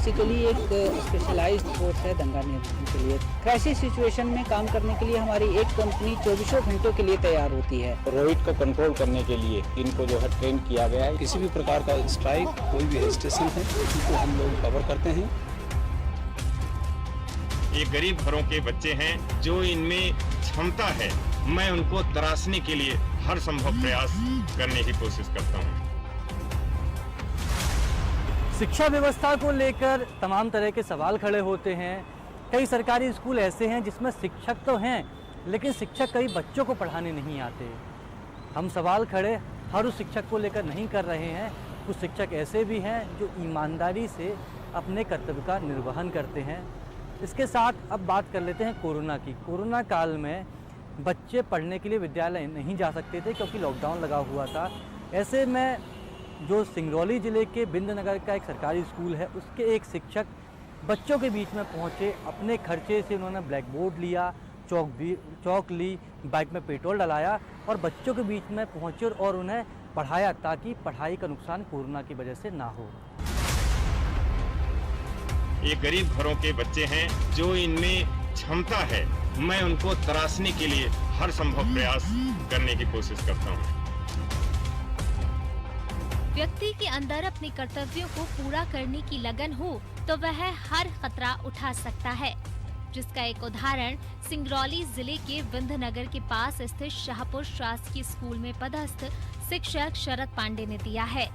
Basically एक specialised force है दंगा नियंत्रण के लिए। क्राइसिस सिचुएशन में काम करने के लिए हमारी एक कंपनी 24 घंटों के लिए तैयार होती है। रोहित को कंट्रोल करने के लिए इनको जो है ट्रेन किया गया है। किसी भी प्रकार का स्ट्राइक, कोई भी हिल स्टेशन है, उसको हम लोग कवर करते हैं। ये गरीब घरों के बच्चे हैं जो इनमें क्षमता है, मैं उनको तराशने के लिए हर संभव प्रयास करने की कोशिश करता हूँ। शिक्षा व्यवस्था को लेकर तमाम तरह के सवाल खड़े होते हैं। कई सरकारी स्कूल ऐसे हैं जिसमें शिक्षक तो हैं, लेकिन शिक्षक कई बच्चों को पढ़ाने नहीं आते। हम सवाल खड़े हर उस शिक्षक को लेकर नहीं कर रहे हैं। कुछ शिक्षक ऐसे भी हैं जो ईमानदारी से अपने कर्तव्य का निर्वहन करते हैं। इसके साथ अब बात कर लेते हैं कोरोना की। कोरोना काल में बच्चे पढ़ने के लिए विद्यालय नहीं जा सकते थे क्योंकि लॉकडाउन लगा हुआ था। ऐसे में जो सिंगरौली ज़िले के बिंदनगर का एक सरकारी स्कूल है, उसके एक शिक्षक बच्चों के बीच में पहुंचे। अपने खर्चे से उन्होंने ब्लैक बोर्ड लिया, चौक ली, बाइक में पेट्रोल डलाया और बच्चों के बीच में पहुंचे और उन्हें पढ़ाया ताकि पढ़ाई का नुकसान कोरोना की वजह से ना हो। ये गरीब घरों के बच्चे हैं जो इनमें क्षमता है, मैं उनको तराशने के लिए हर संभव प्रयास करने की कोशिश करता हूँ। व्यक्ति के अंदर अपने कर्तव्यों को पूरा करने की लगन हो तो वह हर खतरा उठा सकता है, जिसका एक उदाहरण सिंगरौली जिले के विंध्यनगर के पास स्थित शाहपुर शासकीय स्कूल में पदस्थ शिक्षक शरद पांडे ने दिया है।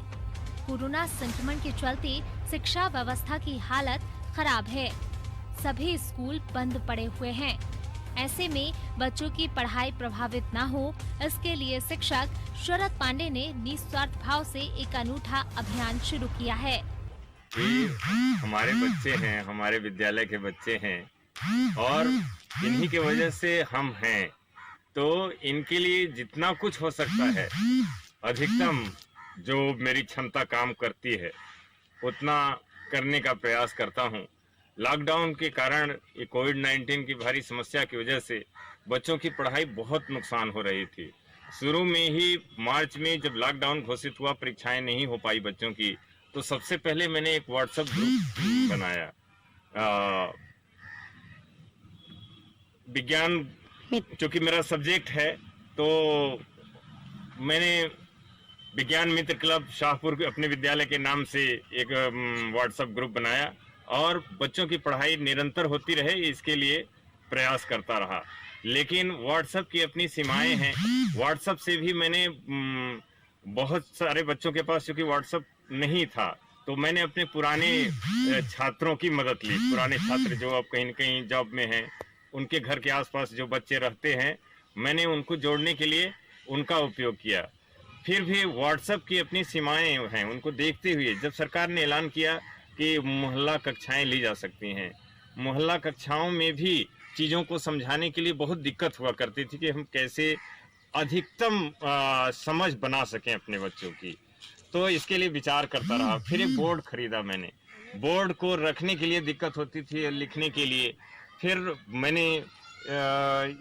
कोरोना संक्रमण के चलते शिक्षा व्यवस्था की हालत खराब है। सभी स्कूल बंद पड़े हुए हैं। ऐसे में बच्चों की पढ़ाई प्रभावित न हो, इसके लिए शिक्षक शरद पांडे ने निस्वार्थ भाव से एक अनूठा अभियान शुरू किया है। हमारे बच्चे हैं, हमारे विद्यालय के बच्चे हैं और इन्हीं की वजह से हम हैं, तो इनके लिए जितना कुछ हो सकता है, अधिकतम जो मेरी क्षमता काम करती है उतना करने का प्रयास करता हूँ। लॉकडाउन के कारण ये कोविड-19 की भारी समस्या की वजह से बच्चों की पढ़ाई बहुत नुकसान हो रही थी। शुरू में ही मार्च में जब लॉकडाउन घोषित हुआ, परीक्षाएं नहीं हो पाई बच्चों की, तो सबसे पहले मैंने एक व्हाट्सएप ग्रुप बनाया। विज्ञान चूंकि मेरा सब्जेक्ट है, तो मैंने विज्ञान मित्र क्लब शाहपुर अपने विद्यालय के नाम से एक व्हाट्सएप ग्रुप बनाया और बच्चों की पढ़ाई निरंतर होती रहे इसके लिए प्रयास करता रहा। लेकिन व्हाट्सएप की अपनी सीमाएं हैं। व्हाट्सएप से भी मैंने बहुत सारे बच्चों के पास चूंकि व्हाट्सएप नहीं था, तो मैंने अपने पुराने छात्रों की मदद ली। पुराने छात्र जो अब कहीं न कहीं जॉब में हैं, उनके घर के आसपास जो बच्चे रहते हैं, मैंने उनको जोड़ने के लिए उनका उपयोग किया। फिर भी व्हाट्सएप की अपनी सीमाएं हैं, उनको देखते हुए जब सरकार ने ऐलान किया कि मोहल्ला कक्षाएं ली जा सकती हैं, मोहल्ला कक्षाओं में भी चीज़ों को समझाने के लिए बहुत दिक्कत हुआ करती थी कि हम कैसे अधिकतम समझ बना सकें अपने बच्चों की, तो इसके लिए विचार करता रहा। फिर एक बोर्ड खरीदा मैंने। बोर्ड को रखने के लिए दिक्कत होती थी, लिखने के लिए। फिर मैंने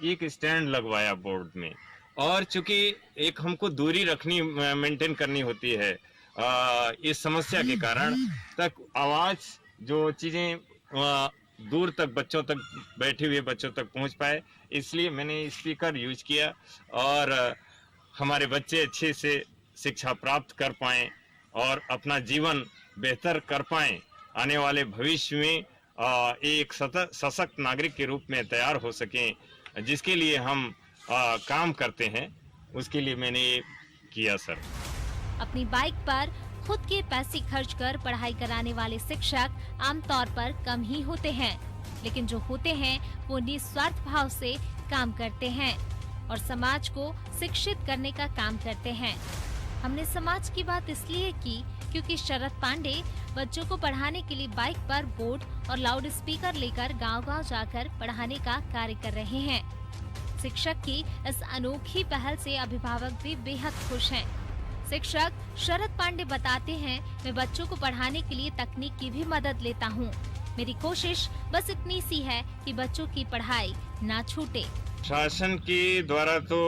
एक स्टैंड लगवाया बोर्ड में, और चूंकि एक हमको दूरी रखनी, मेंटेन करनी होती है इस समस्या के कारण, तक आवाज़ जो चीज़ें दूर तक बच्चों तक, बैठे हुए बच्चों तक पहुंच पाए, इसलिए मैंने स्पीकर यूज किया और हमारे बच्चे अच्छे से शिक्षा प्राप्त कर पाएँ और अपना जीवन बेहतर कर पाएँ, आने वाले भविष्य में एक सशक्त नागरिक के रूप में तैयार हो सकें, जिसके लिए हम काम करते हैं, उसके लिए मैंने ये किया सर। अपनी बाइक पर खुद के पैसे खर्च कर पढ़ाई कराने वाले शिक्षक आमतौर पर कम ही होते हैं, लेकिन जो होते हैं वो निस्वार्थ भाव से काम करते हैं और समाज को शिक्षित करने का काम करते हैं। हमने समाज की बात इसलिए की क्योंकि शरद पांडे बच्चों को पढ़ाने के लिए बाइक पर बोर्ड और लाउड स्पीकर लेकर गांव-गांव जाकर पढ़ाने का कार्य कर रहे हैं। शिक्षक की इस अनोखी पहल से अभिभावक भी बेहद खुश हैं। शिक्षक शरद पांडे बताते हैं, मैं बच्चों को पढ़ाने के लिए तकनीक की भी मदद लेता हूँ। मेरी कोशिश बस इतनी सी है कि बच्चों की पढ़ाई ना छूटे। शासन के द्वारा तो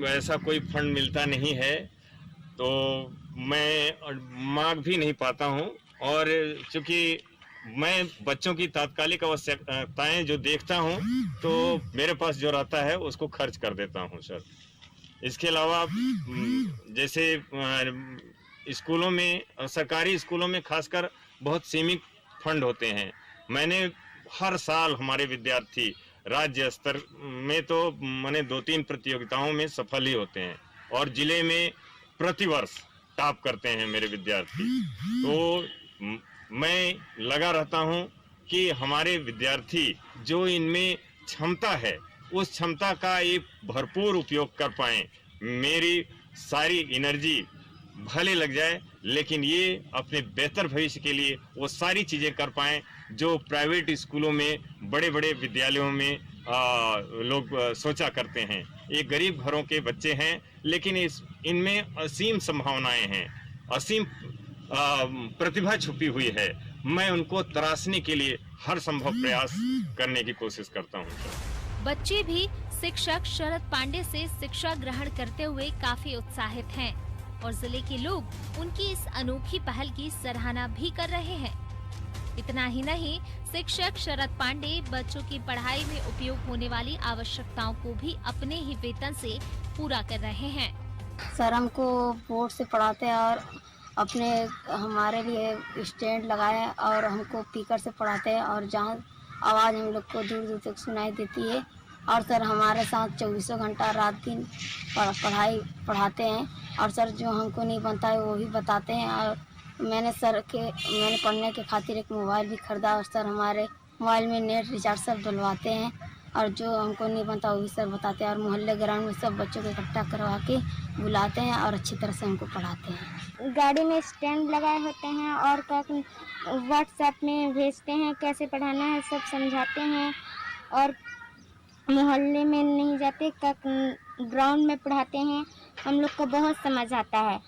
ऐसा कोई फंड मिलता नहीं है, तो मैं मांग भी नहीं पाता हूँ, और चूंकि मैं बच्चों की तात्कालिक आवश्यकताएं जो देखता हूं तो मेरे पास जो रहता है उसको खर्च कर देता हूं सर। इसके अलावा जैसे स्कूलों में, सरकारी स्कूलों में खासकर बहुत सीमित फंड होते हैं। मैंने हर साल हमारे विद्यार्थी राज्य स्तर में तो मैंने 2-3 प्रतियोगिताओं में सफल ही होते हैं और जिले में प्रतिवर्ष टॉप करते हैं मेरे विद्यार्थी। तो मैं लगा रहता हूं कि हमारे विद्यार्थी जो इनमें क्षमता है उस क्षमता का एक भरपूर उपयोग कर पाएं। मेरी सारी एनर्जी भले लग जाए लेकिन ये अपने बेहतर भविष्य के लिए वो सारी चीज़ें कर पाएं जो प्राइवेट स्कूलों में, बड़े बड़े विद्यालयों में लोग सोचा करते हैं। ये गरीब घरों के बच्चे हैं लेकिन इनमें असीम संभावनाएं हैं, असीम प्रतिभा छुपी हुई है। मैं उनको तराशने के लिए हर संभव प्रयास करने की कोशिश करता हूँ। बच्चे भी शिक्षक शरद पांडे से शिक्षा ग्रहण करते हुए काफी उत्साहित हैं और जिले के लोग उनकी इस अनोखी पहल की सराहना भी कर रहे हैं। इतना ही नहीं, शिक्षक शरद पांडे बच्चों की पढ़ाई में उपयोग होने वाली आवश्यकताओं को भी अपने ही वेतन से पूरा कर रहे हैं। सर हमको बोर्ड से पढ़ाते हैं और अपने हमारे लिए स्टैंड लगाए और हमको स्पीकर से पढ़ाते हैं और जहाँ आवाज़ हम लोग को दूर दूर तक सुनाई देती है। और सर हमारे साथ 24 घंटा रात दिन पढ़ाते हैं और सर जो हमको नहीं बनता है वो भी बताते हैं। और मैंने पढ़ने के खातिर एक मोबाइल भी ख़रीदा और सर हमारे मोबाइल में नेट रिचार्ज सब डलवाते हैं और जो हमको नहीं बनता वो भी सर बताते हैं। और मोहल्ले ग्राउंड में सब बच्चों को इकट्ठा करवा के बुलाते हैं और अच्छी तरह से हमको पढ़ाते हैं। गाड़ी में स्टैंड लगाए होते हैं और व्हाट्सएप में भेजते हैं, कैसे पढ़ाना है सब समझाते हैं। और मोहल्ले में नहीं जाते, ग्राउंड में पढ़ाते हैं, हम लोग को बहुत समझ आता है।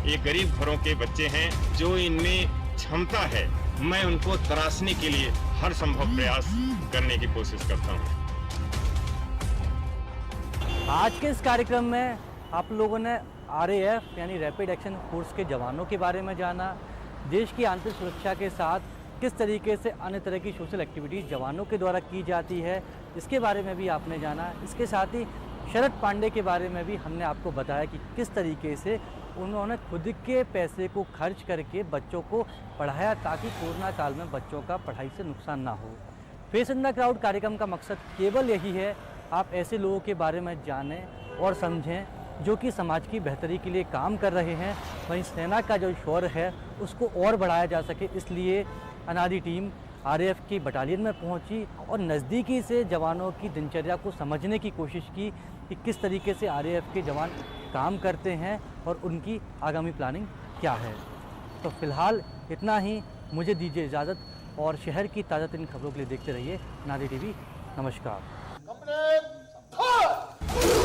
ये गरीब घरों के बच्चे हैं जो इनमें क्षमता है, मैं उनको तराशने के लिए हर संभव प्रयास करने की कोशिश करता हूँ। आज के इस कार्यक्रम में आप लोगों ने RAF यानी रैपिड एक्शन फोर्स के जवानों के बारे में जाना, देश की आंतरिक सुरक्षा के साथ किस तरीके से अन्य तरह की सोशल एक्टिविटीज़ जवानों के द्वारा की जाती है, इसके बारे में भी आपने जाना। इसके साथ ही शरद पांडे के बारे में भी हमने आपको बताया कि किस तरीके से उन्होंने खुद के पैसे को खर्च करके बच्चों को पढ़ाया ताकि कोरोना काल में बच्चों का पढ़ाई से नुकसान ना हो। फेस इन द क्राउड कार्यक्रम का मकसद केवल यही है, आप ऐसे लोगों के बारे में जानें और समझें जो कि समाज की बेहतरी के लिए काम कर रहे हैं। वहीं सेना का जो शौर्य है उसको और बढ़ाया जा सके, इसलिए अनादि टीम RAF की बटालियन में पहुंची और नज़दीकी से जवानों की दिनचर्या को समझने की कोशिश की कि किस तरीके से RAF के जवान काम करते हैं और उनकी आगामी प्लानिंग क्या है। तो फिलहाल इतना ही, मुझे दीजिए इजाज़त और शहर की ताज़ा तरीन खबरों के लिए देखते रहिए अनादि TV। नमस्कार।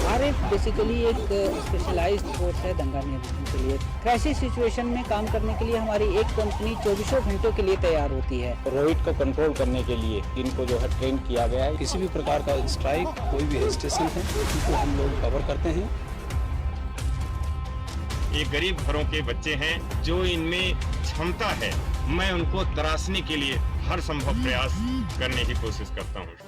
RAF बेसिकली एक स्पेशलाइज्ड फोर्स है दंगा नियंत्रण के लिए। क्राइसिस सिचुएशन में काम करने के लिए हमारी एक कंपनी 24 घंटों के लिए तैयार होती है। रोहित को कंट्रोल करने के लिए इनको जो है ट्रेन किया गया है। किसी भी प्रकार का स्ट्राइक, कोई भी हिल स्टेशन है, उनको हम लोग कवर करते हैं। ये गरीब घरों के बच्चे हैं जो इनमें क्षमता है, मैं उनको तराशने के लिए हर संभव प्रयास करने की कोशिश करता हूँ।